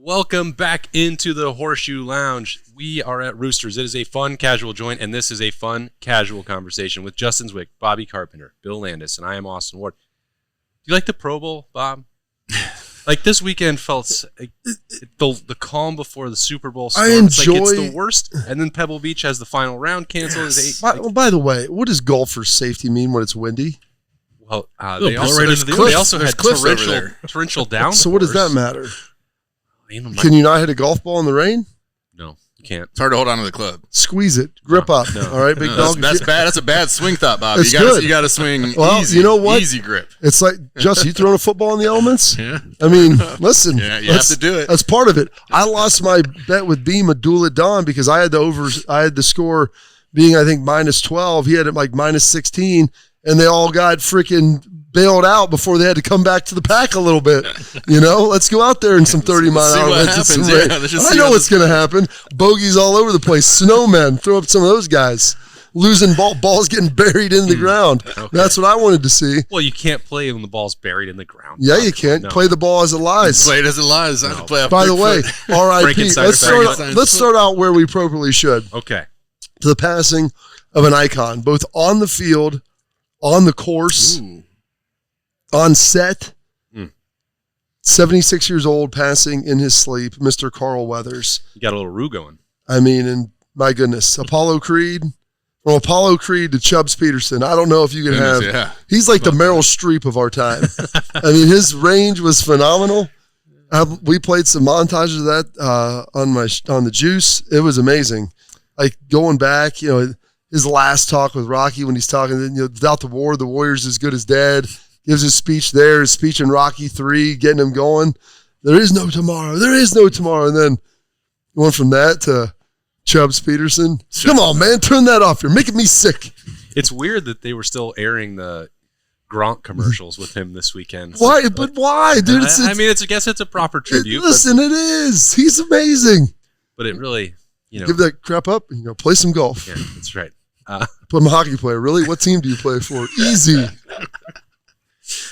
Welcome back into the Horseshoe Lounge. We are at Roosters. It is a fun, casual joint, and this is a fun, casual conversation with Justin Zwick, Bobby Carpenter, Bill Landis, and I am Austin Ward. Do you like the Pro Bowl, Bob? Like this weekend felt like the calm before the Super Bowl storm. It's the worst, and then Pebble Beach has the final round canceled. Yes. By the way, what does golfer's safety mean when it's windy? Well, they also had torrential downpours. So what does that matter? Can you not hit a golf ball in the rain? No, you can't. It's hard to hold on to the club. Squeeze it. Grip up. No. All right, big dog. That's bad. That's a bad swing thought, Bob. You got to swing easy. You know what? Easy grip. It's like, Justin, you throwing a football in the elements? Yeah. I mean, listen. Yeah, you have to do it. That's part of it. I lost my bet with Beam a duel at dawn because I had the score being, I think, -12. He had it like -16, and they all got freaking bailed out before they had to come back to the pack a little bit. You know, let's go out there in some 30-mile-an-hour winds. I know what's going to happen. Bogeys all over the place. Snowmen. Throw up some of those guys. Losing balls getting buried in the ground. Okay. That's what I wanted to see. Well, you can't play when the ball's buried in the ground. Yeah, you can't. No. Play the ball as it lies. Play it as it lies. No. By the way, R.I.P. Let's start out where we appropriately should. Okay. To the passing of an icon, both on the field, on the course, on set. 76 years old, passing in his sleep, Mr. Carl Weathers. You got a little Rue going. I mean, and my goodness, Apollo Creed. From Apollo Creed to Chubbs Peterson. I don't know if you can have. Yeah. He's like the Meryl Streep of our time. I mean, his range was phenomenal. We played some montages of that on the Juice. It was amazing. Like going back, you know, his last talk with Rocky when he's talking, you know, without the war, the Warrior's as good as dead. Gives his speech there, his speech in Rocky 3, getting him going. There is no tomorrow. There is no tomorrow. And then going from that to Chubbs Peterson. Come on, man. Turn that off. You're making me sick. It's weird that they were still airing the Gronk commercials with him this weekend. Why? But why, dude? I mean, I guess it's a proper tribute. Listen, it is. He's amazing. But it really, you know. Give that crap up and play some golf. Yeah, that's right. But I'm a hockey player. Really? What team do you play for? Easy.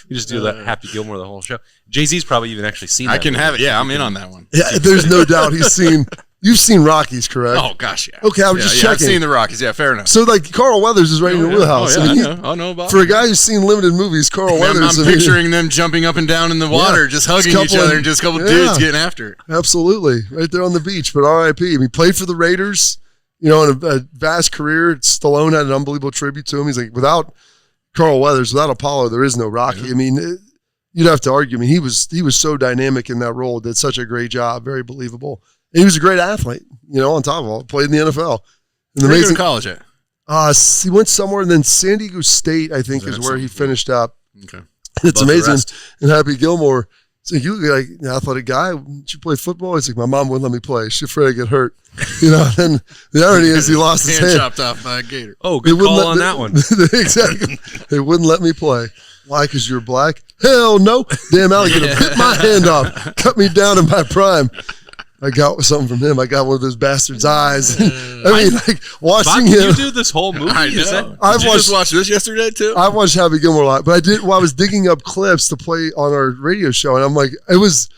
You just do that Happy Gilmore the whole show. Jay-Z's probably even actually seen that. I can have it. Yeah, I'm in on that one. Yeah, there's no doubt he's seen. You've seen Rockies, correct? Oh, gosh, yeah. Okay, I was just checking. I've seen the Rockies. Yeah, fair enough. So, like, Carl Weathers is right in your wheelhouse. Oh, yeah, I know about for a guy who's seen limited movies, Carl Weathers. I'm picturing them jumping up and down in the water, just hugging each other, and just a couple dudes getting after it. Absolutely. Right there on the beach. But R.I.P. I mean, he played for the Raiders, you know, in a vast career. Stallone had an unbelievable tribute to him. He's like, without Carl Weathers, without Apollo, there is no Rocky. Yeah. I mean, you'd have to argue. I mean, he was so dynamic in that role, did such a great job, very believable. And he was a great athlete, you know, on top of all. Played in the NFL. And where did he go to college at? He went somewhere, and then San Diego State, I think, is where he finished up. Okay. And it's amazing. And Happy Gilmore, it's like, you look like an athletic guy. Did you play football? He's like, my mom wouldn't let me play. She's afraid I'd get hurt. You know, and the irony is he lost his hand. Chopped off by a gator. Oh, good call on that one. Exactly. They wouldn't let me play. Why? Because you're black? Hell no. Damn alligator bit my hand off. Cut me down in my prime. I got something from him. I got one of those bastards' eyes. I mean, like watching him. You do this whole movie? I know. Did you just watch this yesterday too? I watched Happy Gilmore a lot, but I did. While I was digging up clips to play on our radio show, and I'm like, it was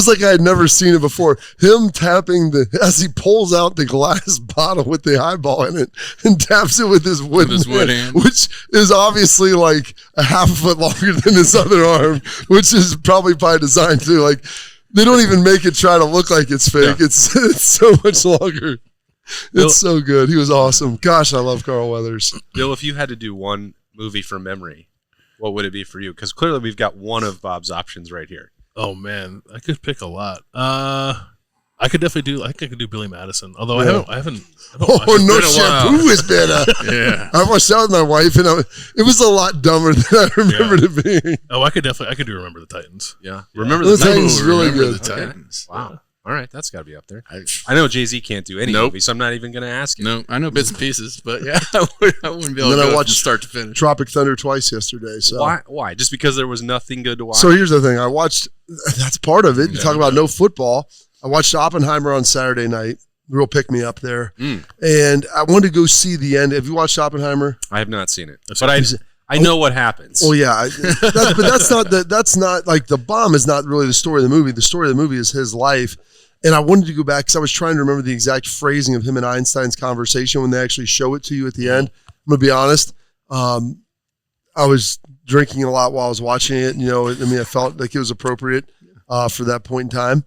like I had never seen it before. Him tapping as he pulls out the glass bottle with the highball in it and taps it with his wood hand, which is obviously like a half a foot longer than his other arm, which is probably by design too. Like, they don't even make it try to look like it's fake. Yeah. It's so much longer. Bill, it's so good. He was awesome. Gosh, I love Carl Weathers. Bill, if you had to do one movie from memory, what would it be for you? Because clearly we've got one of Bob's options right here. Oh man, I could pick a lot. I could definitely do. I think I could do Billy Madison. Although I haven't. Oh, No Shampoo is better. Yeah, I watched that with my wife, and it was a lot dumber than I remembered it being. Oh, I could do Remember the Titans. Yeah, Remember the Titans is really good. The Titans. Okay. Wow. Yeah. All right, that's got to be up there. I know Jay-Z can't do any movie, so I'm not even going to ask you. No, I know bits and pieces, but yeah, I wouldn't be able to go from start to finish. Tropic Thunder twice yesterday. So why? Just because there was nothing good to watch? So here's the thing. I watched. That's part of it. You talk about no football. I watched Oppenheimer on Saturday night. Real pick me up there. And I wanted to go see the end. Have you watched Oppenheimer? I have not seen it. But I know what happens. Well, yeah, but that's not like the bomb is not really the story of the movie. The story of the movie is his life. And I wanted to go back because I was trying to remember the exact phrasing of him and Einstein's conversation when they actually show it to you at the end. I'm going to be honest. I was drinking a lot while I was watching it. I felt like it was appropriate for that point in time.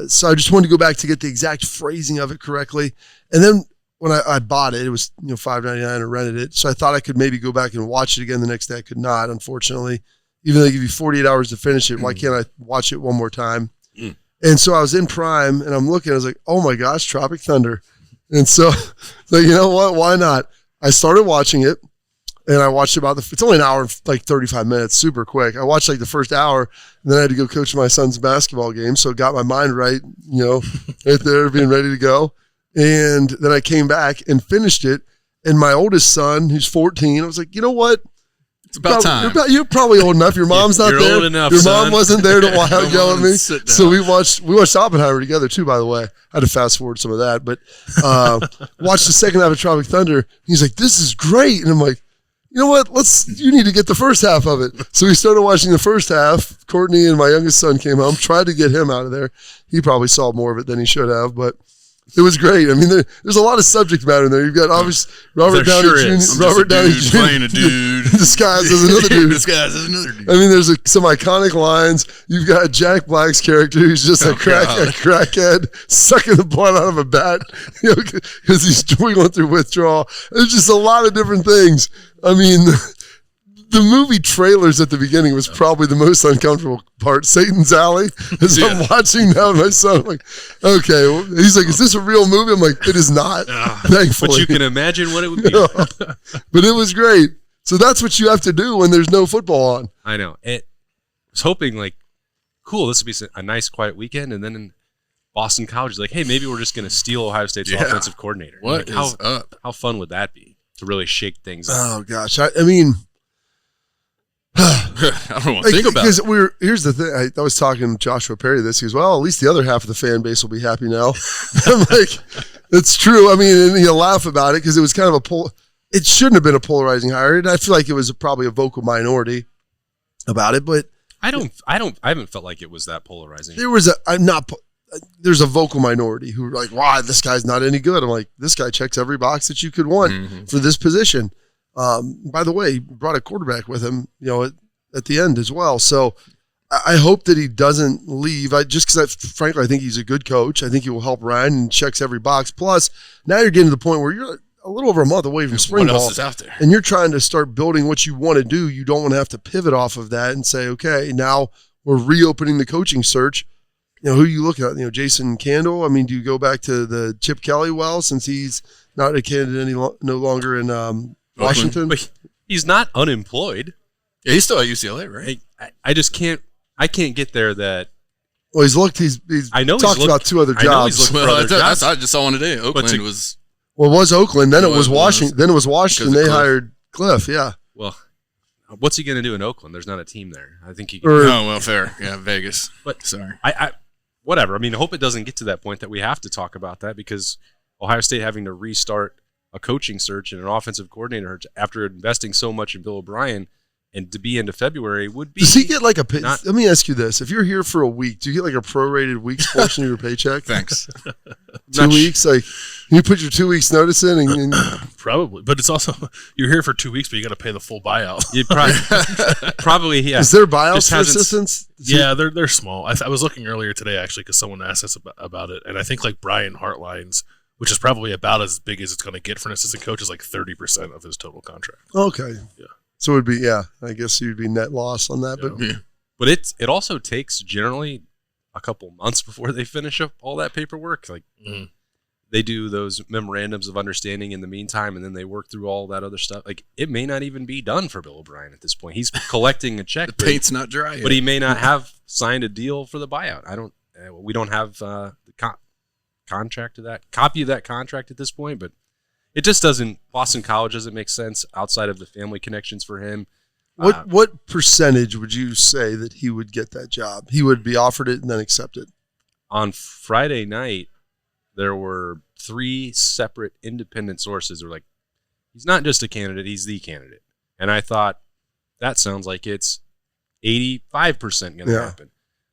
So I just wanted to go back to get the exact phrasing of it correctly. And then when I bought it, it was $5.99 and rented it. So I thought I could maybe go back and watch it again the next day. I could not, unfortunately. Even though they give you 48 hours to finish it, why can't I watch it one more time? And so I was in Prime, and I'm looking. I was like, oh, my gosh, Tropic Thunder. And so, you know what? Why not? I started watching it, and I watched about it's only an hour and like 35 minutes, super quick. I watched like the first hour, and then I had to go coach my son's basketball game, so it got my mind right, right there, being ready to go. And then I came back and finished it, and my oldest son, who's 14, I was like, you know what? It's about time. You're probably old enough. Your mom's not there. Old enough, Your son. mom wasn't there to yell at me. So we watched Oppenheimer together too, by the way. I had to fast forward some of that, but watched the second half of Tropic Thunder. He's like, this is great. And I'm like, you know what? You need to get the first half of it. So we started watching the first half. Courtney and my youngest son came home, tried to get him out of there. He probably saw more of it than he should have, but it was great. I mean, there's a lot of subject matter in there. You've got obviously Robert Downey Jr. Robert Downey Jr. playing a dude disguised as another dude. Disguised as another dude. I mean, there's some iconic lines. You've got Jack Black's character who's just a crackhead sucking the blood out of a bat, because he's going through withdrawal. There's just a lot of different things. I mean, the movie trailers at the beginning was probably the most uncomfortable part. Satan's Alley. As I'm watching now, my son, I'm like, okay. Well, he's like, is this a real movie? I'm like, it is not. Thankfully. But you can imagine what it would be. But it was great. So that's what you have to do when there's no football on. I know. I was hoping, like, cool, this would be a nice, quiet weekend. And then in Boston College is like, hey, maybe we're just going to steal Ohio State's offensive coordinator. What is up? How fun would that be to really shake things up? Oh, gosh. I mean... I don't want to think about it. Here's the thing. I was talking to Joshua Perry this. He goes, well, at least the other half of the fan base will be happy now. I'm like, it's true. I mean, and you laugh about it because it was kind of it shouldn't have been a polarizing hire. And I feel like it was probably a vocal minority about it, but I haven't felt like it was that polarizing. There's a vocal minority who are like, why, this guy's not any good. I'm like, this guy checks every box that you could want for this position. By the way, he brought a quarterback with him, at the end as well. So I hope that he doesn't leave. Frankly, I think he's a good coach. I think he will help Ryan and checks every box. Plus, now you're getting to the point where you're a little over a month away from spring ball. What else is out there? And you're trying to start building what you want to do. You don't want to have to pivot off of that and say, okay, now we're reopening the coaching search. Who you look at? Jason Candle. I mean, do you go back to the Chip Kelly since he's not a candidate no longer in Washington? But he's not unemployed. Yeah, he's still at UCLA, right? I just can't. I can't get there. That well, he's looked. He's talked about two other jobs. I just saw one today. Oakland was. Well, it was Oakland. Then it was Washington. Then it was Washington. They hired Cliff. Yeah. Well, what's he going to do in Oakland? There's not a team there. I think he. Fair. Yeah, Vegas. But sorry. Whatever. I mean, I hope it doesn't get to that point that we have to talk about that because Ohio State having to restart a coaching search and an offensive coordinator after investing so much in Bill O'Brien and to be into February would be. Does he get let me ask you this. If you're here for a week, do you get like a prorated week's portion of your paycheck? Thanks. 2 weeks? Like, you put your 2 weeks notice in and probably. But it's also, you're here for 2 weeks, but you got to pay the full buyout. You probably, yeah. Is there buyouts for assistants? Yeah, they're small. I was looking earlier today, actually, because someone asked us about it. And I think like Brian Hartline's, which is probably about as big as it's going to get for an assistant coach, is like 30% of his total contract. Okay. Yeah. So it would be, I guess you'd be net loss on that. But it also takes generally a couple months before they finish up all that paperwork. Like they do those memorandums of understanding in the meantime, and then they work through all that other stuff. Like it may not even be done for Bill O'Brien at this point. He's collecting a check. The paint's not dry yet. But he may not have signed a deal for the buyout. We don't have the contract to that copy of that contract at this point, but it just doesn't. Boston College doesn't make sense outside of the family connections for him. What percentage would you say that he would get that job? He would be offered it and then accept it. On Friday night, there were 3 separate independent sources who were like, he's not just a candidate, he's the candidate. And I thought, that sounds like it's 85% going to happen.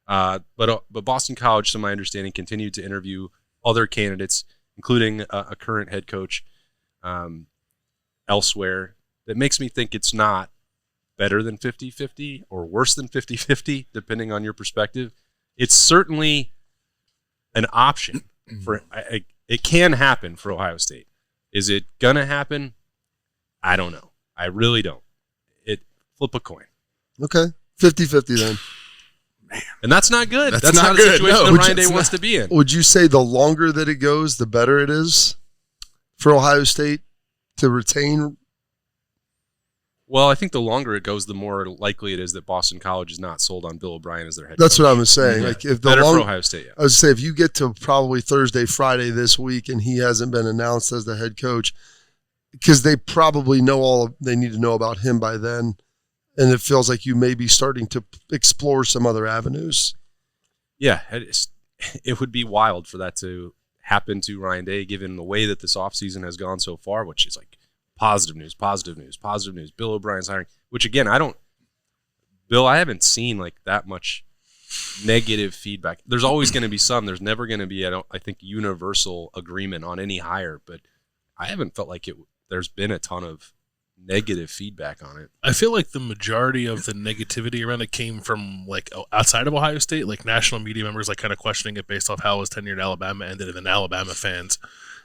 But Boston College, to my understanding, continued to interview other candidates, including a current head coach elsewhere. That makes me think it's not better than 50-50 or worse than 50-50, depending on your perspective. It's certainly an option. It can happen for Ohio State. Is it going to happen? I don't know. I really don't. Flip a coin. Okay. 50-50 then. Man. And that's not good. That's not a good. situation No. that Ryan Day wants to be in. Would you say the longer that it goes, the better it is for Ohio State to retain? Well, I think the longer it goes, the more likely it is that Boston College is not sold on Bill O'Brien as their head That's coach. what I was saying. Yeah. Like if the Better for Ohio State, yeah. I would say if you get to probably Thursday, Friday this week, and he hasn't been announced as the head coach, because they probably know they need to know about him by then, and it feels like you may be starting to explore some other avenues. Yeah, it would be wild for that to happen to Ryan Day, given the way that this offseason has gone so far, which is like positive news. Bill O'Brien's hiring, which again, I haven't seen like that much negative feedback. There's always going to be some. There's never going to be, I think, universal agreement on any hire, but I haven't felt like there's been a ton of negative feedback on it. I feel like the majority of the negativity around it came from like outside of Ohio State, like national media members like kind of questioning it based off how his tenure at Alabama ended, and then Alabama fans,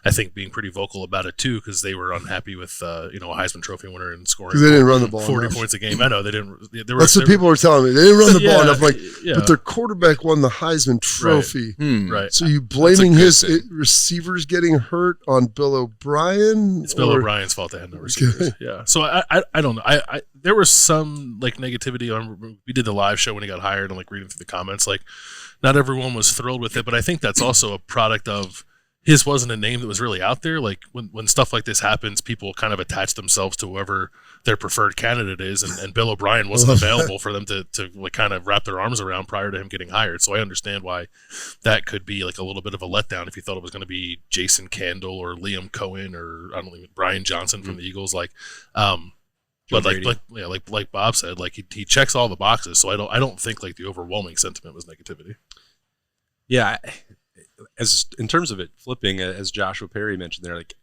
I think, being pretty vocal about it too, because they were unhappy with a Heisman Trophy winner and scoring. Because they didn't run the ball 40 enough. points a game. I know they didn't. That's what people were telling me. They didn't run the ball enough. Like, yeah. but their quarterback won the Heisman Trophy. Right. So you blaming his receivers getting hurt on Bill O'Brien? It's Bill O'Brien's fault they had no receivers. Yeah. So I don't know. I there was some like negativity on. We did the live show when he got hired, and like reading through the comments, like not everyone was thrilled with it, but I think that's also a product of his wasn't a name that was really out there. Like when stuff like this happens, people kind of attach themselves to whoever their preferred candidate is, and Bill O'Brien wasn't available for them to like kind of wrap their arms around prior to him getting hired. So I understand why that could be like a little bit of a letdown if you thought it was going to be Jason Candle or Liam Cohen or I don't know, Brian Johnson from the Eagles. Like, but like Bob said, like he checks all the boxes. So I don't think like the overwhelming sentiment was negativity. Yeah. As in terms of it flipping, as Joshua Perry mentioned there, like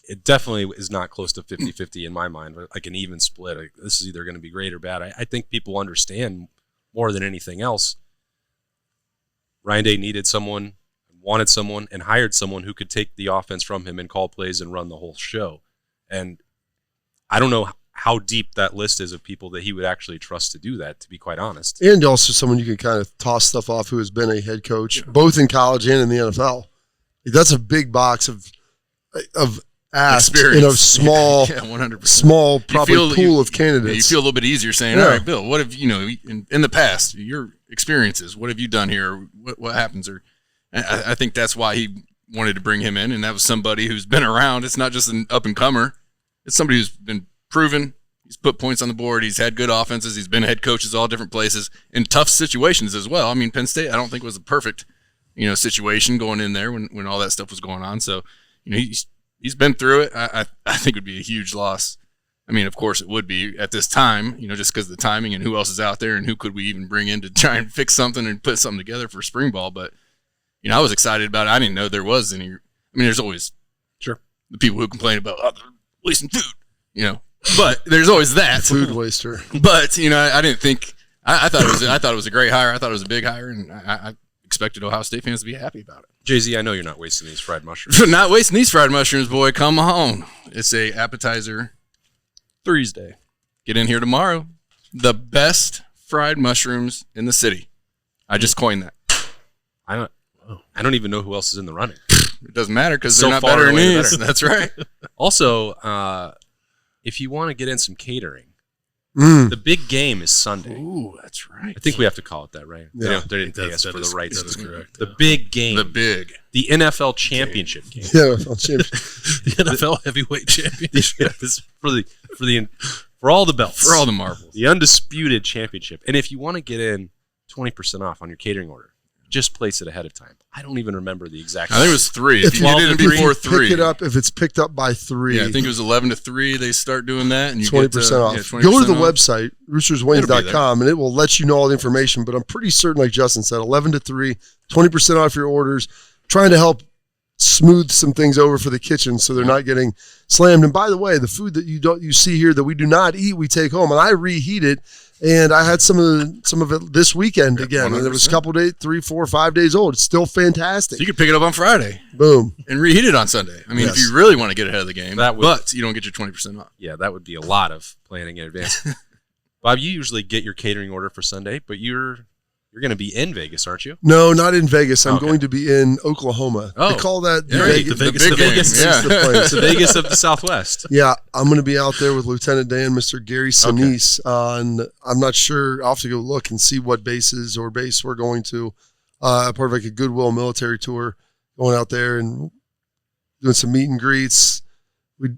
it definitely is not close to 50-50 in my mind, like an even split. Like, this is either going to be great or bad. I think people understand more than anything else. Ryan Day needed someone, wanted someone, and hired someone who could take the offense from him and call plays and run the whole show. And I don't know how deep that list is of people that he would actually trust to do that, to be quite honest. And also someone you can kind of toss stuff off who has been a head coach, both in college and in the NFL. That's a big box of ask in a small, 100%. small probably pool of candidates. You feel a little bit easier saying, all right, Bill, what have in the past, your experiences, what have you done here? What happens? Or I think that's why he wanted to bring him in, and that was somebody who's been around. It's not just an up-and-comer. It's somebody who's been proven. He's put points on the board. He's had good offenses. He's been head coaches all different places in tough situations as well. I mean, Penn State, I don't think was a perfect, situation going in there when all that stuff was going on. So, he's been through it. I think it would be a huge loss. I mean, of course it would be at this time, just because of the timing and who else is out there and who could we even bring in to try and fix something and put something together for spring ball. But, I was excited about it. I didn't know there was any. I mean, there's always the people who complain about they're wasting food, But there's always that food waster. But I didn't think. I thought it was a great hire. I thought it was a big hire, and I expected Ohio State fans to be happy about it. Jay-Z, I know you're not wasting these fried mushrooms. Not wasting these fried mushrooms, boy. Come on. It's a appetizer Thursday. Get in here tomorrow. The best fried mushrooms in the city. I just coined that. I don't even know who else is in the running. It doesn't matter because they're not better than these. That's right. Also, if you want to get in some catering, the big game is Sunday. Ooh, that's right. I think we have to call it that, right? Yeah. They didn't pay us for the rights. That is correct. The big game. The NFL championship game. Yeah, NFL championship. The NFL heavyweight championship. Is for all the belts. For all the marbles. The undisputed championship. And if you want to get in 20% off on your catering order, just place it ahead of time. I don't even remember the exact. I think it was 3. If you did it before 3, pick it up. If it's picked up by 3, yeah, I think it was 11 to 3. They start doing that, and you 20% get off. 20% Go to the off. website roosterswings.com, and it will let you know all the information. But I'm pretty certain, like Justin said, 11 to 3, 20% off your orders. Trying to help smooth some things over for the kitchen so they're not getting slammed. And by the way, the food that you see here that we do not eat, we take home, and I reheat it. And I had some of it this weekend again. 100%. And it was a couple days, 3, 4, 5 days old. It's still fantastic. So you could pick it up on Friday. Boom. And reheat it on Sunday. I mean, Yes. if you really want to get ahead of the game, That would- but you don't get your 20% off. Yeah, that would be a lot of planning in advance. Bob, you usually get your catering order for Sunday, but you're going to be in Vegas, aren't you? No, not in Vegas. I'm Okay. going to be in Oklahoma. Oh. They call that Yeah, Vegas. the big the game. Vegas- Yeah. the place. It's the Vegas of the Southwest. Yeah, I'm going to be out there with Lieutenant Dan, Mr. Gary Sinise. I'm not sure. I'll have to go look and see what base we're going to. Part of like a Goodwill military tour, going out there and doing some meet and greets. I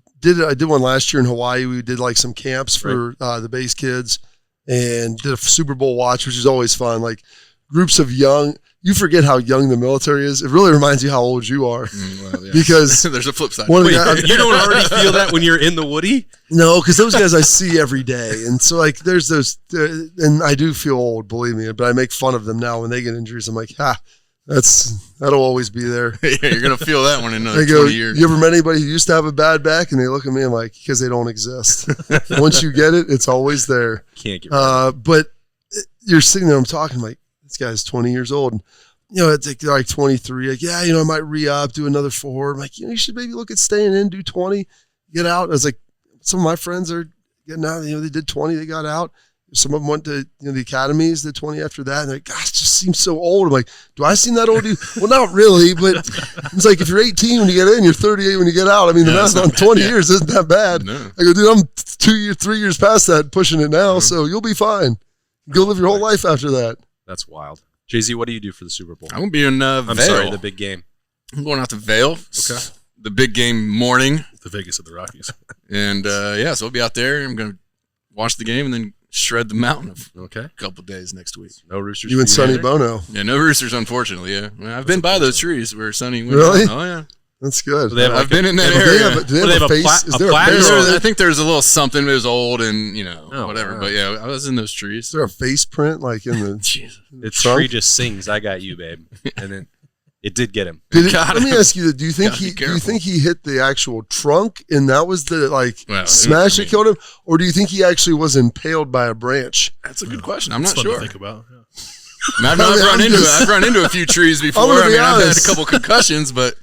did one last year in Hawaii. We did like some camps for the base kids and did a Super Bowl watch, which is always fun. Like groups of young. You forget how young the military is. It really reminds you how old you are. Well, yeah. Because there's a flip side. one of Wait, the guys, you don't already feel that when you're in the Woody? no, because those guys I see every day, and so like there's those, and I do feel old, believe me. But I make fun of them now when they get injuries. I'm like, that'll always be there. Yeah, you're gonna feel that one in another I go, 20 years. you ever met anybody who used to have a bad back? And they look at me, I'm like, because they don't exist. Once you get it, it's always there. Can't get rid of it. But you're sitting there, I'm talking, like, this guy's 20 years old. And, it's like, they're like 23. Like, yeah, I might re-up, do another 4. I'm like, you should maybe look at staying in, do 20, get out. I was like, some of my friends are getting out. They did 20, they got out. Some of them went to the academies, did 20 after that. And they're like, gosh, it just seems so old. I'm like, do I seem that old? Well, not really, but it's like if you're 18 when you get in, you're 38 when you get out. I mean, the math on 20 years isn't that bad. No. I go, dude, I'm 3 years past that, pushing it now, so you'll be fine. Go live your whole life after that. That's wild. Jay-Z, what do you do for the Super Bowl? I'm gonna be in Vail. I'm sorry, the big game. I'm going out to Vail. Okay. The big game morning, The Vegas of the Rockies. and so I'll be out there. I'm gonna watch the game and then shred the mountain of Okay. a couple days next week. No Roosters. You and for Sonny either? Bono. Yeah, no Roosters, unfortunately. Yeah, well, I've been by those trees where Sonny went. Really? Oh yeah, That's good. Do they have I've been in that Do they area. have, do they have a face? Is there a plaque? face? I think there's a little something. It was old and Oh, whatever. wow. But yeah, I was in those trees. Is there a face print like in the? Jeez. The trunk? tree just sings, "I got you, babe," and then it did get him. Got Let me him. ask you: do you think Gotta be do you think he hit the actual trunk and that was the Well, smash I mean- that killed him, or do you think he actually was impaled by a branch? That's a good question. I'm It's not fun sure. to think about. Yeah. I mean, I've run into a few trees before. gonna I be mean, I've had a honest. couple concussions, but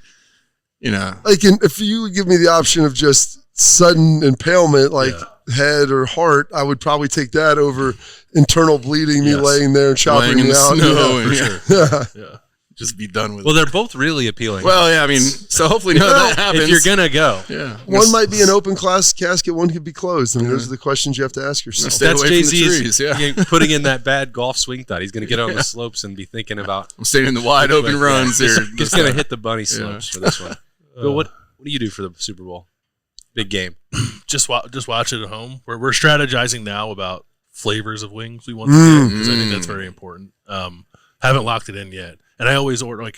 Like, if you would give me the option of just sudden impalement, like head or heart, I would probably take that over internal bleeding, me Yes. laying there and chopping laying in me the out. snow Yeah. and Yeah. Yeah. just be done with Well, it. they're both really appealing. Well, yeah, I mean, so hopefully none of that happens. if you're gonna go, yeah, One might be an open class casket, one could be closed. I mean, those are the questions you have to ask yourself. Stay that's away from the Jay-Z's trees, yeah. putting in that bad golf swing thought. He's gonna get on the slopes and be thinking about. I'm staying in the wide open runs here. He's gonna hit the bunny slopes for this one. Bill, what do you do for the Super Bowl? Big game. Just watch it at home. We're strategizing now about flavors of wings we want to get because I think that's very important. Haven't locked it in yet, and I always order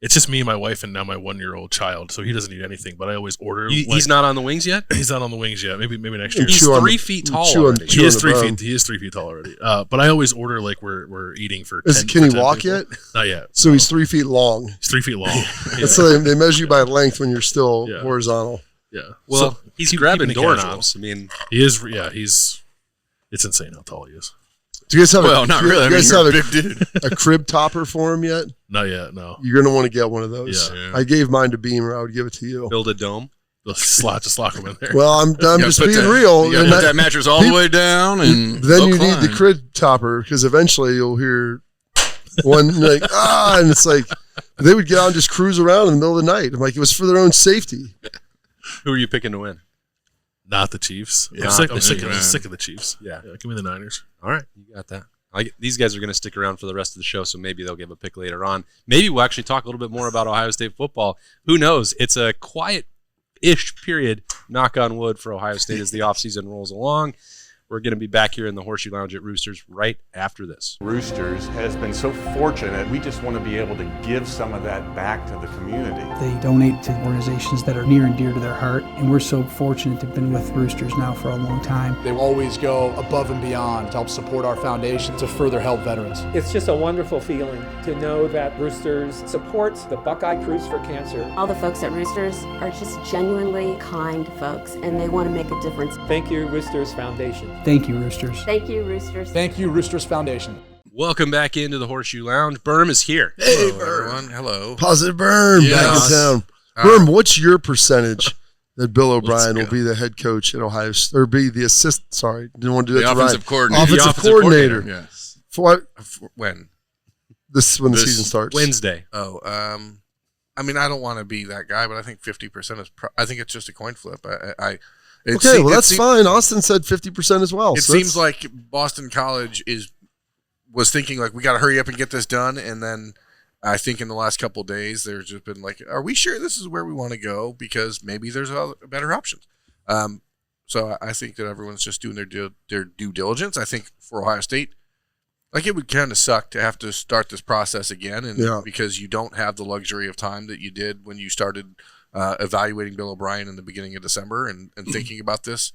it's just me and my wife and now my 1-year-old child, so he doesn't eat anything. But I always order. He's not on the wings yet. He's not on the wings yet. Maybe next year. He's Chew on 3 the- feet tall chew on- already. chew He is the 3 bone. feet. He is 3 feet tall already. But I always order like we're eating for. Can he 10 walk people. yet? Not yet. So he's 3 feet long. He's 3 feet long. Yeah. So they measure you by length when you're still Yeah. horizontal. Yeah. Well, So he's keep- grabbing keeping it doorknobs. I mean, He is. Yeah. It's insane how tall he is. Do you guys have Well, not really. I You mean, guys you're have a big dude. a crib topper for him yet? Not yet. No. You're gonna want to get one of those. Yeah. Yeah. I gave mine to Beamer. I would give it to you. build a dome. Just lock him in there. Well, I'm You just gotta being put that- real. You gotta And put that mattress all the way down, and then go you need the climb. crib topper because eventually you'll hear one like and it's like they would get out and just cruise around in the middle of the night. I'm like, it was for their own safety. Who are you picking to win? Not the Chiefs. Yeah, I'm sick yeah. of the Chiefs. Yeah. Give me the Niners. All right, you got that. These guys are going to stick around for the rest of the show, so maybe they'll give a pick later on. Maybe we'll actually talk a little bit more about Ohio State football. Who knows? It's a quiet-ish period, knock on wood, for Ohio State as the offseason rolls along. We're going to be back here in the Horseshoe Lounge at Roosters right after this. Roosters has been so fortunate. We just want to be able to give some of that back to the community. They donate to organizations that are near and dear to their heart, and we're so fortunate to have been with Roosters now for a long time. They will always go above and beyond to help support our foundation to further help veterans. It's just a wonderful feeling to know that Roosters supports the Buckeye Cruise for Cancer. All the folks at Roosters are just genuinely kind folks, and they want to make a difference. Thank you, Roosters Foundation. Thank you, Roosters. Thank you, Roosters. Thank you, Roosters Foundation. Welcome back into the Horseshoe Lounge. Berm is here. Hey, Hello, everyone. Hello. Positive Berm back in town. Berm, what's your percentage that Bill O'Brien will be the head coach at Ohio State, or be the assistant? Sorry, didn't want to do that. The offensive coordinator. Offensive coordinator. Yes. For what? When? When the season starts. Wednesday. Oh, I mean, I don't want to be that guy, but I think 50% is. I think it's just a coin flip. That's fine. Austin said 50% as well. It seems like Boston College was thinking like we got to hurry up and get this done, and then I think in the last couple of days there's just been like, are we sure this is where we want to go? Because maybe there's better options. So I think that everyone's just doing their due diligence. I think for Ohio State, like it would kind of suck to have to start this process again, and because you don't have the luxury of time that you did when you started evaluating Bill O'Brien in the beginning of December and thinking about this,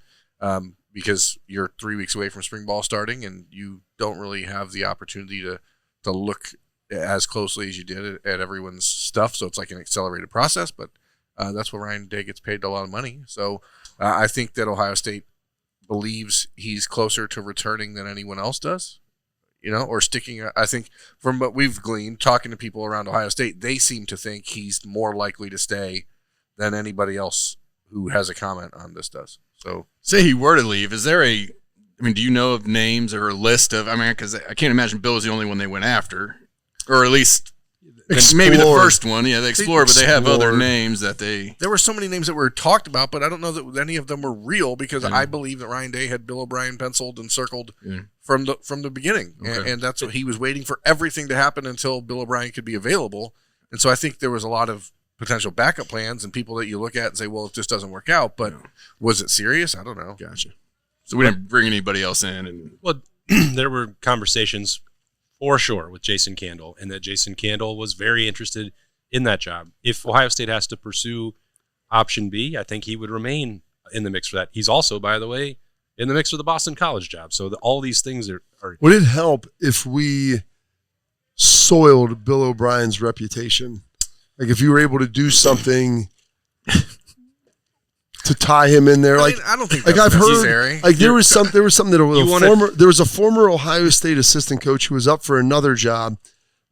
because you're 3 weeks away from spring ball starting and you don't really have the opportunity to look as closely as you did at everyone's stuff. So it's like an accelerated process, but that's where Ryan Day gets paid a lot of money. So I think that Ohio State believes he's closer to returning than anyone else does, or sticking. I think from what we've gleaned, talking to people around Ohio State, they seem to think he's more likely to stay than anybody else who has a comment on this does. So, say he were to leave, is there do you know of names or a list of? Because I can't imagine Bill is the only one they went after, or at least maybe the first one. Yeah, they explored, but they have other names that they. There were so many names that were talked about, but I don't know that any of them were real because I believe that Ryan Day had Bill O'Brien penciled and circled from the beginning, and that's what he was waiting for everything to happen until Bill O'Brien could be available. And so I think there was a lot of potential backup plans and people that you look at and say, well, if this doesn't work out, but was it serious? I don't know. Gotcha. So we didn't bring anybody else in. Well, there were conversations for sure with Jason Candle, and that Jason Candle was very interested in that job. If Ohio State has to pursue option B, I think he would remain in the mix for that. He's also, by the way, in the mix for the Boston College job. So all these things are. Would it help if we soiled Bill O'Brien's reputation? Like if you were able to do something to tie him in there, I don't think that's I've necessary. Heard, like there was something that there was a former Ohio State assistant coach who was up for another job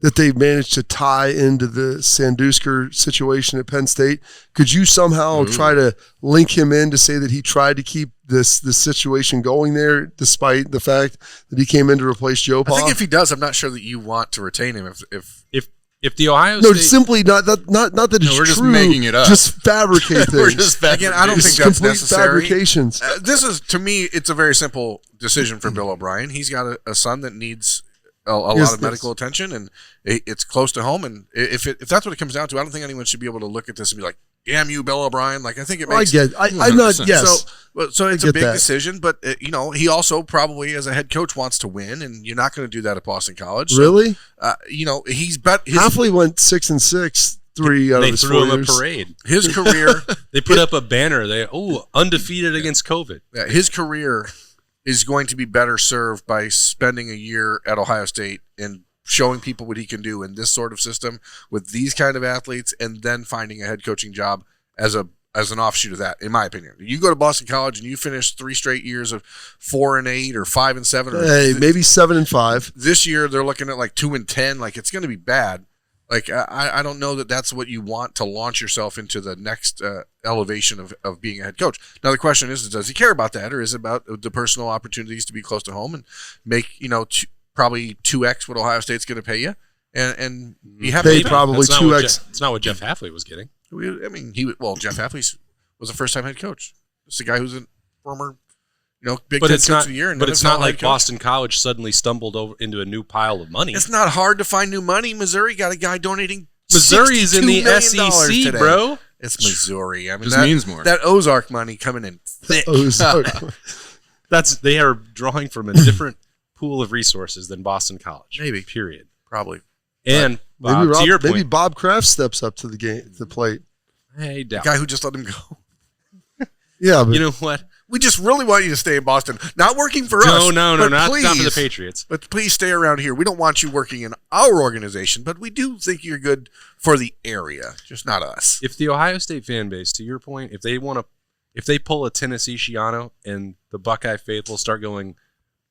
that they managed to tie into the Sandusky situation at Penn State. Could you somehow try to link him in to say that he tried to keep this situation going there, despite the fact that he came in to replace Joe Paul? I think if he does, I'm not sure that you want to retain him. If the Ohio State... simply not that it's we're just true. Making it up. Just fabricate things. We're just Again, I don't think that's necessary. Fabrications. This is, to me, it's a very simple decision for Bill O'Brien. He's got a son that needs a lot of medical attention, and it's close to home. And if that's what it comes down to, I don't think anyone should be able to look at this and be like, damn you, Bill O'Brien. Like, I think it makes... I'm not... Yes. So it's a big decision, but, he also probably, as a head coach, wants to win, and you're not going to do that at Boston College. So, really? He's bet... Hafley went 6-6, 3 out of his 4 years. They threw him a parade. His career... They put up a banner. Undefeated against COVID. Yeah, his career is going to be better served by spending a year at Ohio State and showing people what he can do in this sort of system with these kind of athletes, and then finding a head coaching job as an offshoot of that, in my opinion. You go to Boston College and you finish 3 straight years of 4-8 or 5-7. Maybe 7-5. This year they're looking at like 2-10. Like, it's going to be bad. Like, I don't know that that's what you want to launch yourself into the next elevation of being a head coach. Now, the question is, does he care about that, or is it about the personal opportunities to be close to home and make, probably 2x what Ohio State's going to pay you? And you have to probably 2x. It's not what Jeff Hafley was getting. Jeff Hafley was a first-time head coach. It's a guy who's a former, Big Ten Coach of the year. But it's not like Boston College suddenly stumbled over into a new pile of money. It's not hard to find new money. Missouri got a guy donating. Missouri's in the SEC, today. Bro. It's Missouri. I mean, just means more. That Ozark money coming in thick. Ozark. They are drawing from a different pool of resources than Boston College. Maybe. Period. Probably. And Bob, to your point, maybe Bob Kraft steps up to the plate. Hey, the guy who just let him go. Yeah, but you know what? We just really want you to stay in Boston. Not working for us. No, not for the please, Patriots. But please stay around here. We don't want you working in our organization, but we do think you're good for the area, just not us. If the Ohio State fan base, to your point, if they pull a Tennessee Shiano and the Buckeye faithful start going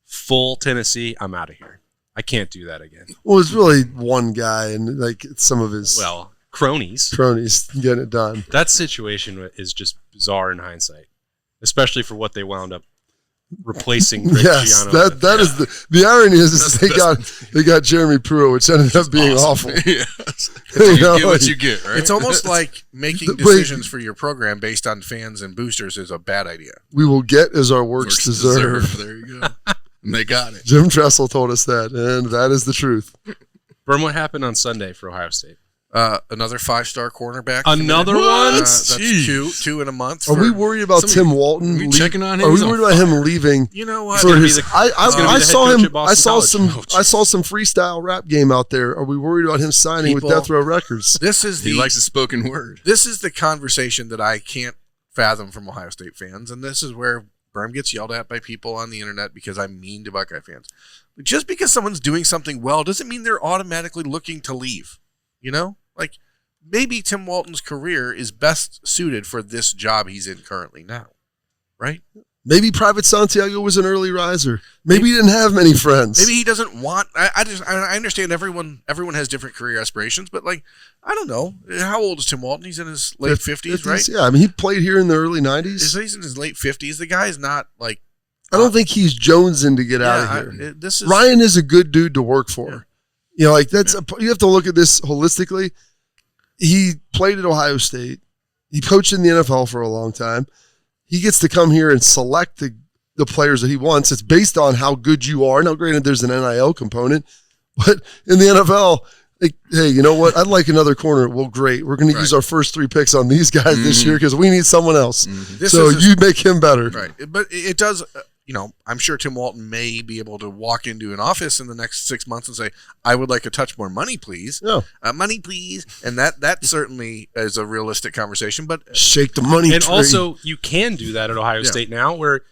full Tennessee, I'm out of here. I can't do that again. Well, it's really one guy and like some of his cronies getting it done. That situation is just bizarre in hindsight, especially for what they wound up replacing Rick yes, Shiano. that is the irony is they got Jeremy Pruitt, which ended up being awful. Yes. You get what you get, right? It's almost like making decisions for your program based on fans and boosters is a bad idea. We will get as our works deserve. There you go. And they got it. Jim Tressel told us that, and that is the truth. Berm, what happened on Sunday for Ohio State? Another 5-star cornerback. Another one? That's two in a month. Are we worried about Tim Walton? Checking on him? Are we worried about him leaving? You know what? I saw him. I saw some freestyle rap game out there. Are we worried about him signing with Death Row Records? He likes the spoken word. This is the conversation that I can't fathom from Ohio State fans, and this is where Berm gets yelled at by people on the internet because I'm mean to Buckeye fans. Just because someone's doing something well doesn't mean they're automatically looking to leave. You know? Like, maybe Tim Walton's career is best suited for this job he's in currently now. Right? Maybe Private Santiago was an early riser. Maybe he didn't have many friends. Maybe he doesn't want. I understand everyone has different career aspirations, but like, I don't know. How old is Tim Walton? He's in his late 50s, right? Yeah, I mean, he played here in the early 90s. He's in his late 50s. The guy is not like. I don't think he's jonesing to get out of here. Ryan is a good dude to work for. Yeah. You know, like you have to look at this holistically. He played at Ohio State. He coached in the NFL for a long time. He gets to come here and select the players that he wants. It's based on how good you are. Now, granted, there's an NIL component, but in the NFL, like, hey, you know what? I'd like another corner. Well, great. We're going to use our first 3 picks on these guys this year because we need someone else. So you make him better. Right. But it does, I'm sure Tim Walton may be able to walk into an office in the next 6 months and say, I would like a touch more money, please. No. Money, please. And that certainly is a realistic conversation. But shake the money And tree. also, you can do that at Ohio State now where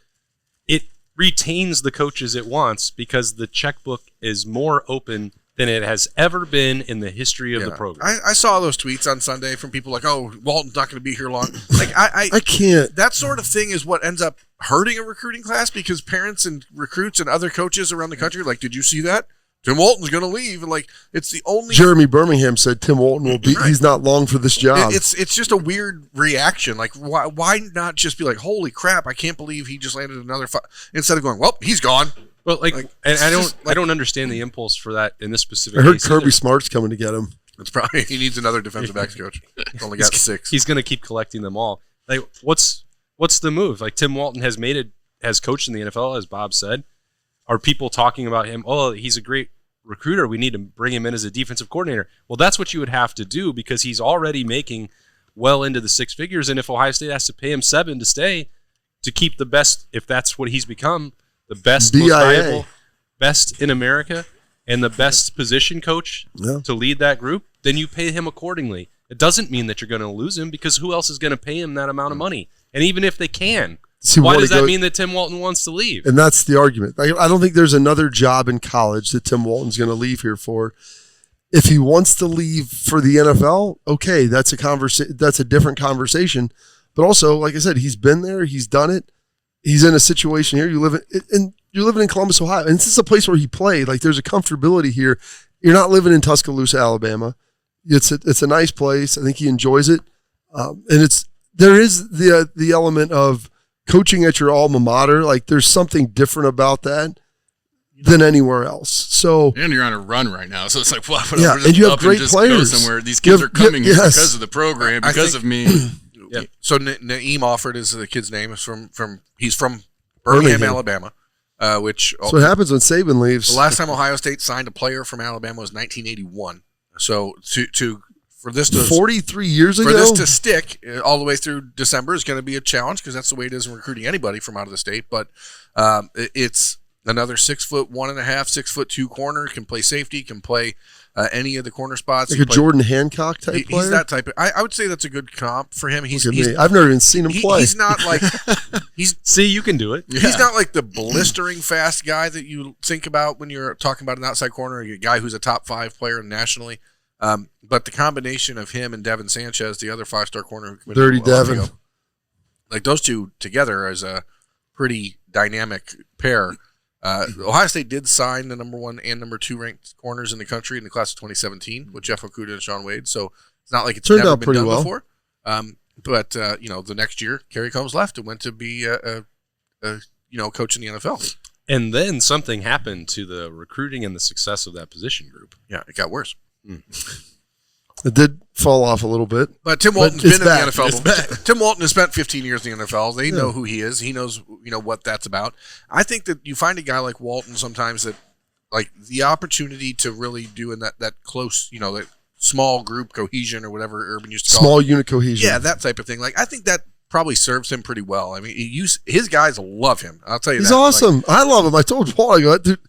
it retains the coaches it wants because the checkbook is more open than it has ever been in the history of the program. I saw those tweets on Sunday from people like, oh, Walton's not going to be here long. Like I can't. That sort of thing is what ends up hurting a recruiting class because parents and recruits and other coaches around the country are like, did you see that? Tim Walton's going to leave. And like, it's the only. Jeremy Birmingham said Tim Walton will be. Right. He's not long for this job. It's just a weird reaction. Like, why not just be like, holy crap, I can't believe he just landed another instead of going, well, he's gone. Well, and I don't understand the impulse for that in this specific. I heard case Kirby either. Smart's coming to get him. It's probably he needs another defensive backs coach. He's only got 6. He's going to keep collecting them all. Like, what's the move? Like Tim Walton has coached in the NFL, as Bob said. Are people talking about him? Oh, he's a great recruiter. We need to bring him in as a defensive coordinator. Well, that's what you would have to do because he's already making well into the 6 figures. And if Ohio State has to pay him 7 to stay to keep the best, if that's what he's become. The best, most valuable, best in America, and the best position coach to lead that group, then you pay him accordingly. It doesn't mean that you're going to lose him because who else is going to pay him that amount of money? And even if they can, why does that mean that Tim Walton wants to leave? And that's the argument. I don't think there's another job in college that Tim Walton's going to leave here for. If he wants to leave for the NFL, okay, that's a different conversation. But also, like I said, he's been there, he's done it. He's in a situation here. You're living in Columbus, Ohio, and this is a place where he played. Like there's a comfortability here. You're not living in Tuscaloosa, Alabama. It's a nice place. I think he enjoys it, and there is the element of coaching at your alma mater. Like there's something different about that than anywhere else. So and you're on a run right now, so it's like what? Yeah, and you have great players. Go somewhere. These kids are coming here because of the program, because of me. Yep. So Naeem Offord is the kid's name. Is he's from Birmingham, Alabama. Which so what happens when Saban leaves? The last time Ohio State signed a player from Alabama was 1981. So to for this to 43 years ago. For this to stick all the way through December is going to be a challenge because that's the way it is in recruiting anybody from out of the state. But it's another 6'1.5", 6'2" corner, can play safety, can play any of the corner spots. Like a Jordan Hancock type player? He's that type of. I would say that's a good comp for him. I've never even seen him play. He's not like See, you can do it. Yeah. He's not like the blistering fast guy that you think about when you're talking about an outside corner, a guy who's a top 5 player nationally. But the combination of him and Devin Sanchez, the other 5-star corner who committed Dirty Devin, ago, like those two together is a pretty dynamic pair. Ohio State did sign the number 1 and number 2 ranked corners in the country in the class of 2017 with Jeff Okudah and Sean Wade. So it's not like it's never been done before. But the next year, Kerry Combs left and went to be a coach in the NFL. And then something happened to the recruiting and the success of that position group. Yeah, it got worse. It did fall off a little bit. But Tim Walton's been in the NFL. Tim Walton has spent 15 years in the NFL. They know who he is. He knows what that's about. I think that you find a guy like Walton sometimes that like the opportunity to really do in that close, that small group cohesion or whatever Urban used to call small it. Unit cohesion. Yeah, that type of thing. Like I think that probably serves him pretty well. I mean, his guys love him. I'll tell you He's that. awesome. Like, I love him. I told Paul, I go, dude,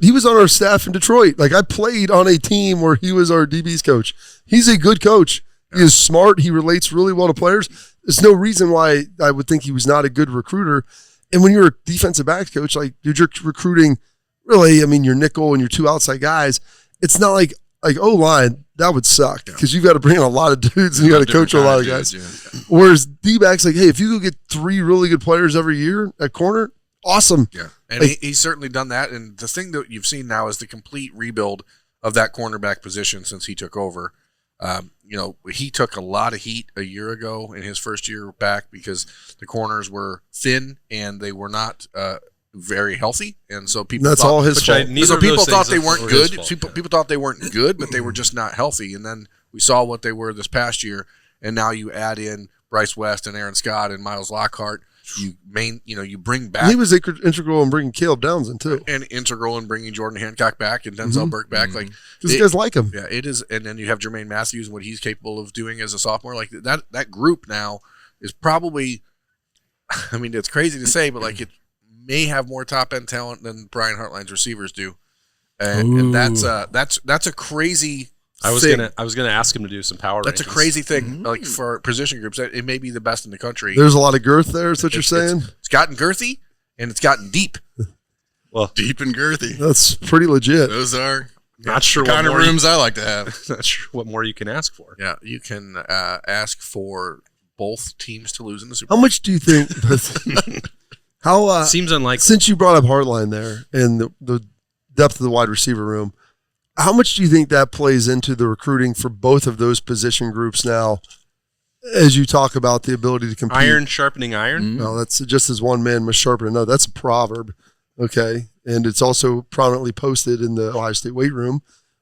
he was on our staff in Detroit. Like I played on a team where he was our DB's coach. He's a good coach. He is smart. He relates really well to players. There's no reason why I would think he was not a good recruiter. And when you're a defensive backs coach, like dude, you're recruiting really, I mean, your nickel and your 2 outside guys. It's not like O-line, that would suck because you've got to bring in a lot of dudes and you got to coach a lot of guys. Yeah. Whereas D-backs, like, hey, if you go get 3 really good players every year at corner, awesome. Yeah, and he's certainly done that. And the thing that you've seen now is the complete rebuild of that cornerback position since he took over. He took a lot of heat a year ago in his first year back because the corners were thin and they were not very healthy, and so people that's thought, all his fault. So people thought they weren't good. People thought they weren't good, but they were just not healthy. And then we saw what they were this past year, and now you add in Bryce West and Aaron Scott and Miles Lockhart. You bring back. He was integral in bringing Caleb Downs in too, and integral in bringing Jordan Hancock back and Denzel Burke back. Mm-hmm. Like these guys like him. Yeah, it is. And then you have Jermaine Matthews and what he's capable of doing as a sophomore. Like that group now is probably. I mean, it's crazy to say, but like it may have more top end talent than Brian Hartline's receivers do, and that's a crazy. I was gonna ask him to do some power. That's rankings. a crazy thing, like for position groups. It may be the best in the country. There's a lot of girth there. Is what you're saying? It's gotten girthy and it's gotten deep. Well, deep and girthy. That's pretty legit. Those are not sure the kind of rooms I like to have. Not sure what more you can ask for. Yeah, you can ask for both teams to lose in the Super Bowl. How much do you think? How seems unlikely. Since you brought up Hartline there and the depth of the wide receiver room. How much do you think that plays into the recruiting for both of those position groups now as you talk about the ability to compete? Iron sharpening iron? Mm-hmm. No, that's just as one man must sharpen another. That's a proverb, okay? And it's also prominently posted in the Ohio State weight room.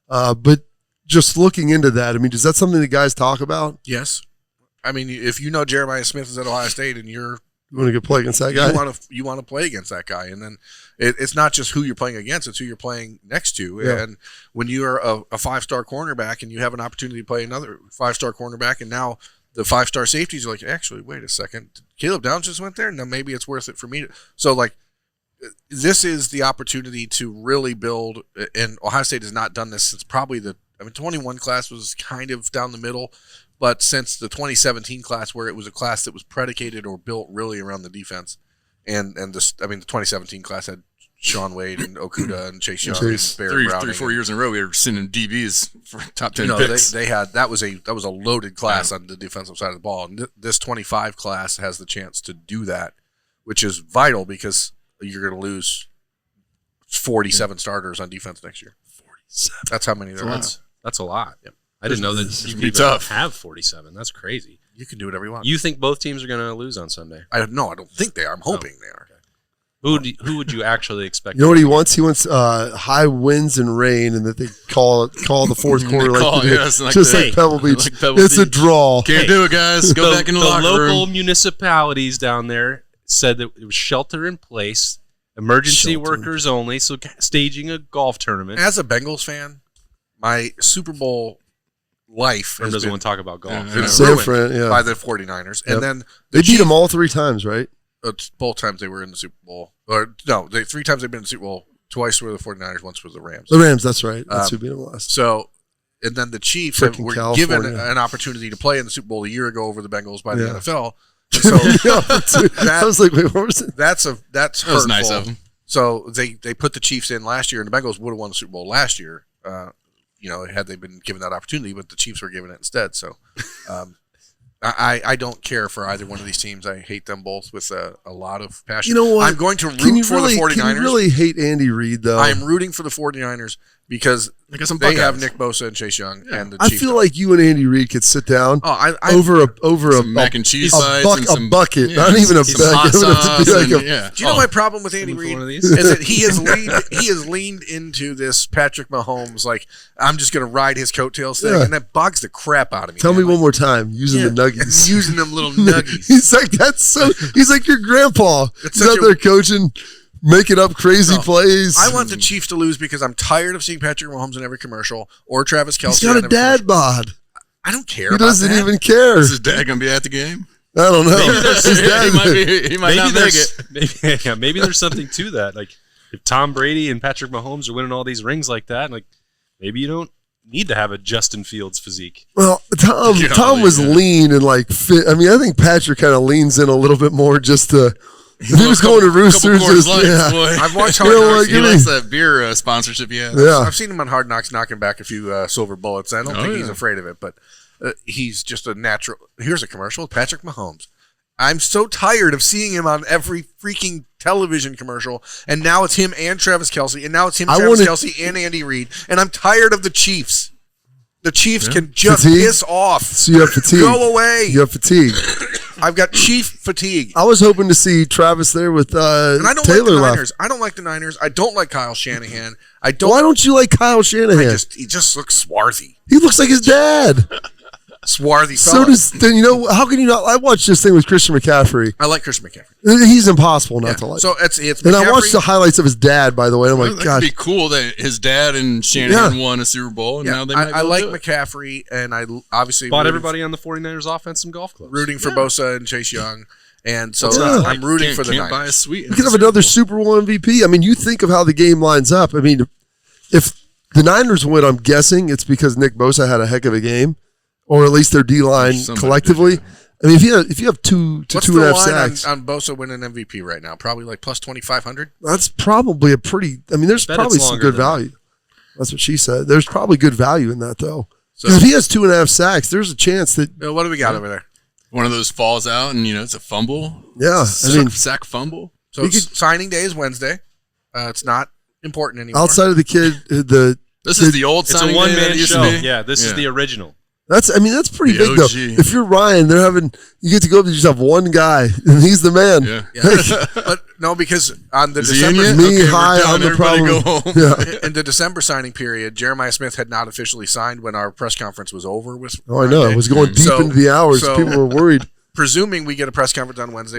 But just looking into that, I mean, is that something that guys talk about? Yes. I mean, if you know Jeremiah Smith is at Ohio State and you want to go play against that guy? You want to play against that guy. And then it's not just who you're playing against, it's who you're playing next to. Yeah. And when you're a 5-star cornerback and you have an opportunity to play another 5-star cornerback, and now the 5-star safeties are like, actually, wait a second, Caleb Downs just went there? Now maybe it's worth it for me. So, like, this is the opportunity to really build, and Ohio State has not done this since probably 21 class was kind of down the middle, but since the 2017 class, where it was a class that was predicated or built really around the defense, and the 2017 class had Sean Wade and Okudah and Chase Young and Barry Browning. 3-4 years in a row, we were sending DBs for top 10 picks. They had that was a loaded class on the defensive side of the ball, and this 25 class has the chance to do that, which is vital because you're going to lose 47 starters on defense next year. 47. That's how many there are. That's a lot. Yep. I didn't know that you could have 47. That's crazy. You can do whatever you want. You think both teams are going to lose on Sunday? I don't think they are. I'm hoping they are. Who would you actually expect? You know what he wants? He wants high winds and rain, and that they call the fourth quarter like Pebble Beach. Like Pebble Beach. A draw. Can't do it, guys. Go back in the locker room. The local municipalities down there said that it was shelter in place, emergency workers only, so staging a golf tournament. As a Bengals fan, my Super Bowl life Fran doesn't want to talk about golf. been San ruined Fran, yeah. by the 49ers. Yep. And then They beat them all 3 times, right? both times they were in the Super Bowl. Or no, 3 times they've been in the Super Bowl. Twice were the 49ers, once were the Rams. The Rams, that's right. That's who beat them last. So, and then the Chiefs Frickin' were California. given an opportunity to play in the Super Bowl a year ago over the Bengals by the Yeah. NFL. So I was like, wait, what was it? that's hurtful. That was nice of them. So they put the Chiefs in last year, and the Bengals would have won the Super Bowl last year. Had they been given that opportunity, but the Chiefs were given it instead. So, I don't care for either one of these teams. I hate them both with a lot of passion. You know what? I'm going to root for the 49ers. Can you really hate Andy Reid, though? I'm rooting for the 49ers because they have Nick Bosa and Chase Young, and the I Chiefs feel like you and Andy Reid could sit down over a mac and cheese a bucket, not even a bag. Do you know my problem with Andy Reid is that he has leaned into this Patrick Mahomes, like, I'm just going to ride his coattails thing, and that bugs the crap out of me. Tell me one more time, using the nuggies. Using them little nuggies. He's like your grandpa. He's out there coaching, making up crazy plays. I want the Chiefs to lose because I'm tired of seeing Patrick Mahomes in every commercial or Travis Kelce. He's got a dad bod. I don't care. He doesn't even care. Is his dad going to be at the game? I don't know. He might not make it. Maybe there's something to that. Like, if Tom Brady and Patrick Mahomes are winning all these rings like that, like, maybe you don't need to have a Justin Fields physique. Well, Tom was lean and like fit. I mean, I think Patrick kind of leans in a little bit more just to. If he was going to Roosters, I've watched Hard Knocks. He likes that beer sponsorship. Yeah, I've seen him on Hard Knocks knocking back a few silver bullets. I don't think he's afraid of it, but he's just a natural. Here's a commercial with Patrick Mahomes. I'm so tired of seeing him on every freaking television commercial, and now it's him and Travis Kelce, and now it's him, Travis Kelce, and Andy Reid, and I'm tired of the Chiefs. The Chiefs can just piss off. So you have fatigue. Go away. You have fatigue. I've got Chief fatigue. I was hoping to see Travis there with and I don't Taylor like the Niners. I don't like the Niners. I don't like Kyle Shanahan. Why don't you like Kyle Shanahan? He just looks swarthy. He looks like his dad. Swarthy fella. How can you not? I watched this thing with Christian McCaffrey. I like Christian McCaffrey. He's impossible not to like. So it's and I watched the highlights of his dad, by the way. I'm like, that gosh, could be cool that his dad and Shanahan won a Super Bowl, and now they might I like McCaffrey, and I obviously bought everybody on the 49ers offense some golf clubs. Rooting for Bosa and Chase Young. And so I'm rooting for the Niners. Buy a suite. You could have another Super Bowl MVP. I mean, you think of how the game lines up. I mean, if the Niners win, I'm guessing it's because Nick Bosa had a heck of a game, or at least their D-line collectively. I mean, if you have 2 to 2.5 sacks on Bosa winning MVP right now, probably like plus 2,500. That's probably a pretty. I mean, there's probably some good value. That's what she said. There's probably good value in that though. Because if he has 2.5 sacks, there's a chance that. What do we got over there? One of those falls out, and it's a fumble. Yeah, sack fumble. So signing day is Wednesday. It's not important anymore. Outside of the kid, this is the old. It's a one-man show. Yeah, this is the original. That's pretty big though. If you're Ryan, you get to go up and just have one guy, and he's the man. Yeah. But no, because on the December I'm the problem. Go home. Yeah. In the December signing period, Jeremiah Smith had not officially signed when our press conference was over. I know it was going deep into the hours. People were worried. Presuming we get a press conference on Wednesday,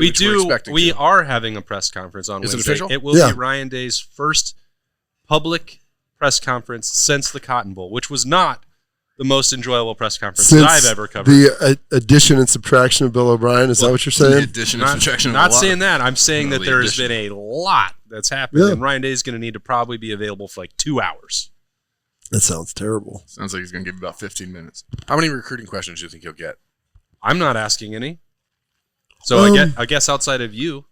We are having a press conference on Wednesday. Is it official? It will be Ryan Day's first public press conference since the Cotton Bowl, which was not the most enjoyable press conference that I've ever covered. The addition and subtraction of Bill O'Brien, is that what you're saying? The addition and subtraction. Not saying that. I'm saying that there has been a lot that's happened, and Ryan Day is going to need to probably be available for like 2 hours. That sounds terrible. Sounds like he's going to give about 15 minutes. How many recruiting questions do you think he'll get? I'm not asking any. So I guess outside of you,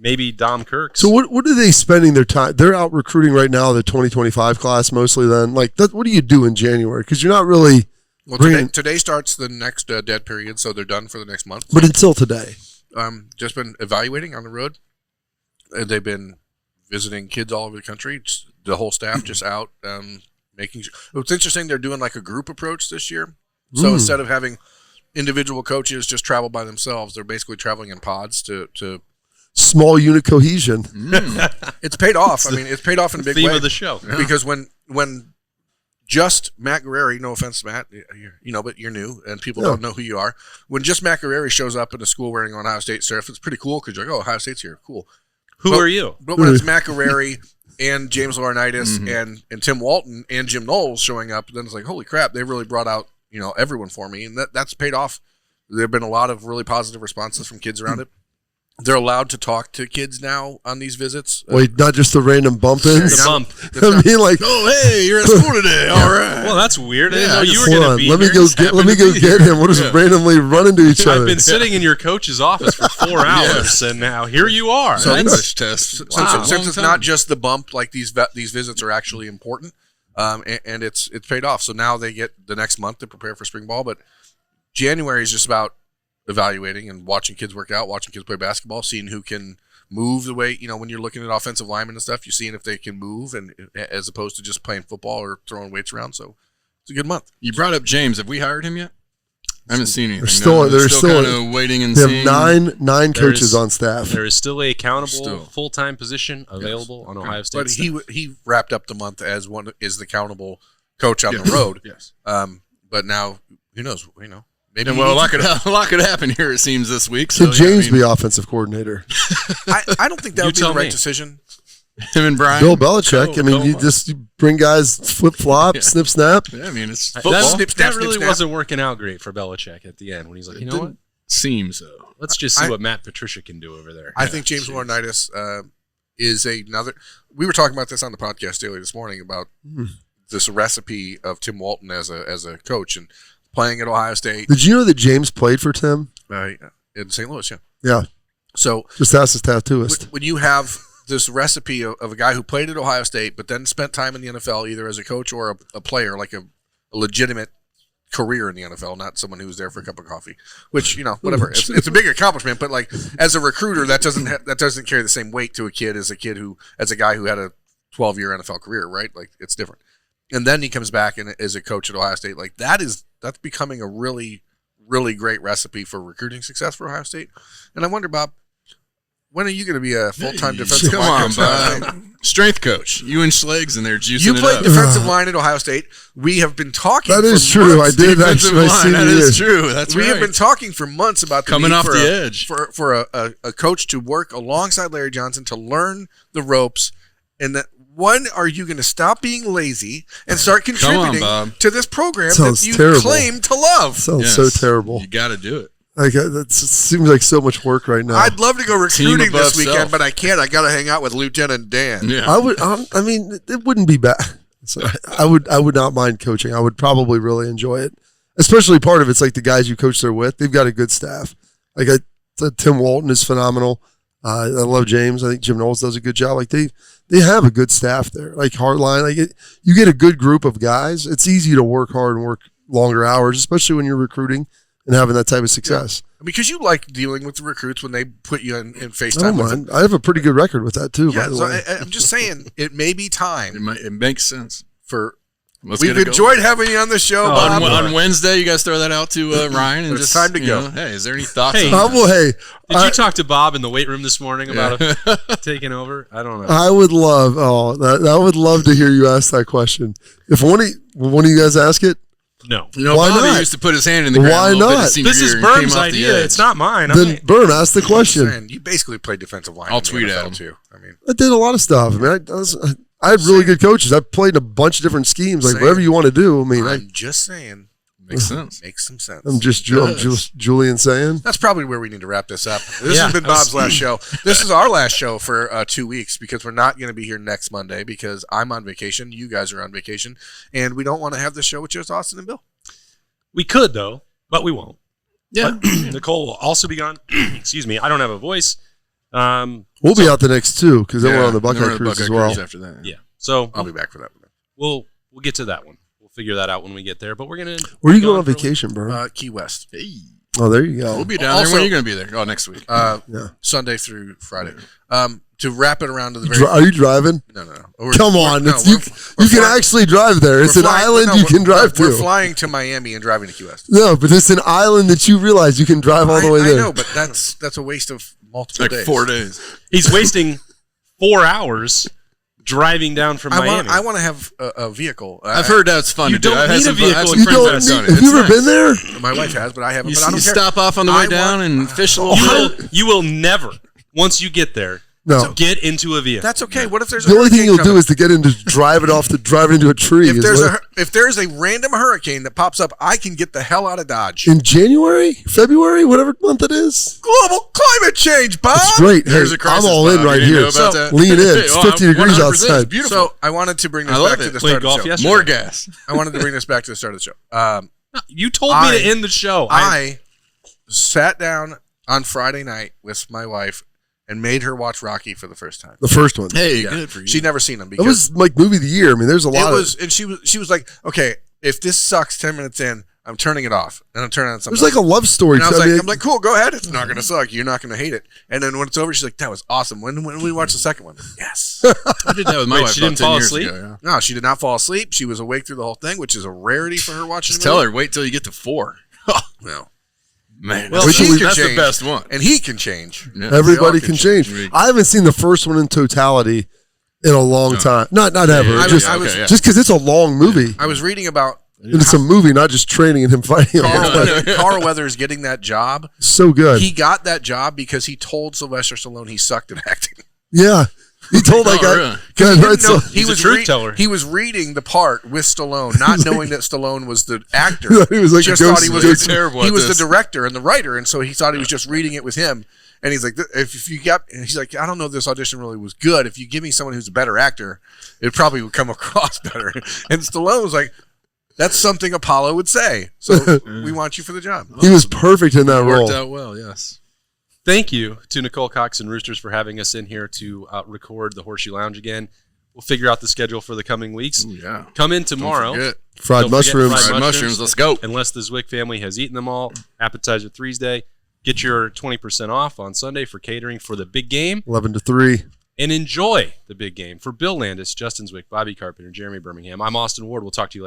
maybe Dom Kirks. So what are they spending their time? They're out recruiting right now, the 2025 class mostly then. Like, what do you do in January? Because you're not really today starts the next dead period, so they're done for the next month. But until today. Just been evaluating on the road. They've been visiting kids all over the country. The whole staff just out making sure. It's interesting, they're doing like a group approach this year. So instead of having individual coaches just travel by themselves, they're basically traveling in pods to small unit cohesion. It's paid off. I mean, it's paid off in a big way. Theme of the show. Because when just Matt Guerreri, no offense, Matt, but you're new and people don't know who you are. When just Matt Guerreri shows up in a school wearing an Ohio State surf, it's pretty cool because you're like, oh, Ohio State's here, cool. Who are you? But when it's Matt Guerreri and James Laurinaitis and Tim Walton and Jim Knowles showing up, then it's like, holy crap, they really brought out everyone for me, and that's paid off. There have been a lot of really positive responses from kids around it. They're allowed to talk to kids now on these visits. Wait, not just the random bump-ins? The bump. I mean, like, oh, hey, you're at school today. All right. Well, that's weird. I didn't Yeah, know you were hold going to on. be Let me here. go get him. We'll just randomly run into each other. I've been sitting in your coach's office for 4 hours, and now here you are. So English test. Since it's not just the bump, like these visits are actually important, and it's paid off. So now they get the next month to prepare for spring ball, but January is just about evaluating and watching kids work out, watching kids play basketball, seeing who can move the way, when you're looking at offensive linemen and stuff, you're seeing if they can move, and as opposed to just playing football or throwing weights around. So it's a good month. You brought up James. Have we hired him yet? I haven't seen anything. They're still kind of waiting and they seeing. have nine coaches on staff. There is still a accountable full-time position available on Ohio State. But he wrapped up the month as the accountable coach on the road. Yes. But now, who knows? Maybe And well, a lot could happen here, it seems, this week. So, Could James be offensive coordinator? I don't think that would be the right decision. Him and Brian. Bill Belichick. You bring guys flip-flop, snip-snap. Yeah, I mean, it's football. That really wasn't working out great for Belichick at the end when he's like, you know what? Seems so. Let's just see what Matt Patricia can do over there. I think James Laurinaitis is another. We were talking about this on the podcast earlier this morning about this recipe of Tim Walton as a coach and playing at Ohio State. Did you know that James played for Tim? In St. Louis, yeah. Yeah. So just ask his tattooist. When you have this recipe of a guy who played at Ohio State but then spent time in the NFL either as a coach or a player, like a legitimate career in the NFL, not someone who was there for a cup of coffee, which, whatever. It's a big accomplishment, but like as a recruiter, that doesn't carry the same weight to a kid as a guy who had a 12-year NFL career, right? Like it's different. And then he comes back and is a coach at Ohio State. Like that's becoming a really, really great recipe for recruiting success for Ohio State. And I wonder, Bob, when are you going to be a full-time defensive line coach? Bob. Strength coach. You and Schlegs in there juicing it up. You played defensive line at Ohio State. We have been talking. That is true. Months. I did actually. That is true. That's right. We have been talking for months about the coming need off for the edge for a coach to work alongside Larry Johnson to learn the ropes, and that. When are you going to stop being lazy and start contributing to this program that you claim to love? Sounds so terrible. You got to do it. Like that seems like so much work right now. I'd love to go recruiting this weekend, but I can't. I got to hang out with Lieutenant Dan. Yeah. I mean, it wouldn't be bad. So I would not mind coaching. I would probably really enjoy it. Especially part of it's like the guys you coach there with. They've got a good staff. Like Tim Walton is phenomenal. I love James. I think Jim Knowles does a good job. Like they have a good staff there. Like hardline, you get a good group of guys. It's easy to work hard and work longer hours, especially when you're recruiting and having that type of success. Yeah. Because you like dealing with the recruits when they put you in FaceTime. I don't mind. I have a pretty good record with that too. Yeah, by the way. I'm just saying it may be time. It makes sense for. We've enjoyed having you on the show, Bob. On Wednesday, you guys throw that out to Ryan, and it's time to go. Hey, is there any thoughts? Hey, did you talk to Bob in the weight room this morning about taking over? I don't know. I would love. I would love to hear you ask that question. If one of you guys ask it. No. Why Bobby not? used to put his hand in the ground. Why not? This is Berm's idea. It's not mine. Then Berm, ask the question. You basically played defensive line. I'll tweet at him too. I mean, I did a lot of stuff. I mean, I had really good coaches. I played in a bunch of different schemes. Like whatever you want to do. I mean, I'm just saying. Makes sense. Makes some sense. I'm just Julian saying. That's probably where we need to wrap this up. This has been Bob's last show. This is our last show for 2 weeks because we're not going to be here next Monday because I'm on vacation. You guys are on vacation. And we don't want to have this show with just Austin and Bill. We could, though, but we won't. Yeah. But Nicole will also be gone. Excuse me. I don't have a voice. We'll be out the next two because then we're on the Buckeye cruise as well. After that. Yeah. So I'll be back for that one. We'll get to that one. We'll figure that out when we get there. But we're gonna. Where are you going on vacation, bro? Key West. Hey. Oh, there you go. We'll be down there. When are you going to be there? Oh, next week. Sunday through Friday. To wrap it around to the very. Are you driving? No. Come on, you can actually drive there. It's an island you can drive to. We're flying to Miami and driving to Key West. No, but it's an island that you realize you can drive all the way there. I know, but that's a waste of multiple days. 4 days. He's wasting 4 hours driving down from Miami. I want to have a vehicle. I've heard that's fun to do. You don't need a vehicle. Have you ever been there? My wife has, but I haven't. You but I don't care. stop off on the way down and fish a little bit. You will never, once you get there, No. Get into a vehicle. That's okay. What if there's The a only thing hurricane you'll do coming? is to get into drive it into a tree. If there's a random hurricane that pops up, I can get the hell out of Dodge. In January, February, whatever month it is. Global climate change, Bob. It's great. Hey, There's a crisis, I'm all in Bob. right You didn't here. know about that? Lean in. It's 50 degrees 100%. outside. It's beautiful. So I wanted to bring this I love back to it. the Played start of golf the show. yesterday. More gas. I wanted to bring this back to the start of the show. You told me to end the show. I sat down on Friday night with my wife and made her watch Rocky for the first time. The first one. Hey, Yeah. good for you. She'd never seen them That because was like movie of the year. I mean, there's a lot and she was like, okay, if this sucks 10 minutes in, I'm turning it off and I'm turning on something. There's like a love story. And I was mean, I'm like, cool, go ahead. It's not going to suck. You're not going to hate it. And then when it's over, she's like, that was awesome. When we watch the second one? Yes. I did that with my Wait, wife she about didn't 10 fall years asleep? ago, No, she did not fall asleep. She was awake through the whole thing, which is a rarity for her watching. Just tell her, wait till you get to 4. No. Man, Well, that's, he can that's the change. best one. And he can change. Yeah. everybody They all can change. I haven't seen the first one in totality in a long time. Not ever. Yeah, just okay, yeah. just because it's a long movie. I was reading about And it's a movie, not just training and him fighting. Carl Weathers getting that job. So good. He got that job because he told Sylvester Stallone he sucked at acting. Yeah. He told that guy. really? God, He, right, didn't know- so- he He's a was truth teller. He was reading the part with Stallone, not knowing that Stallone was the actor. He was like just a thought ghost- he was ghost- terrible he at was this. the director and the writer, and so he thought he was just reading it with him. And he's like, if you got, and he's like, I don't know if this audition really was good. If you give me someone who's a better actor, it probably would come across better. And Stallone was like, that's something Apollo would say. So we want you for the job. He was perfect in that role. Worked out well, yes. Thank you to Nicole Cox and Roosters for having us in here to record the Horseshoe Lounge again. We'll figure out the schedule for the coming weeks. Ooh, yeah. Come in tomorrow. Don't forget. Fried Don't forget mushrooms. fried Fried mushrooms, let's go. Unless the Zwick family has eaten them all. Appetizer Thursday. Get your 20% off on Sunday for catering for the big game. 11 to 3. And enjoy the big game. For Bill Landis, Justin Zwick, Bobby Carpenter, Jeremy Birmingham, I'm Austin Ward. We'll talk to you later.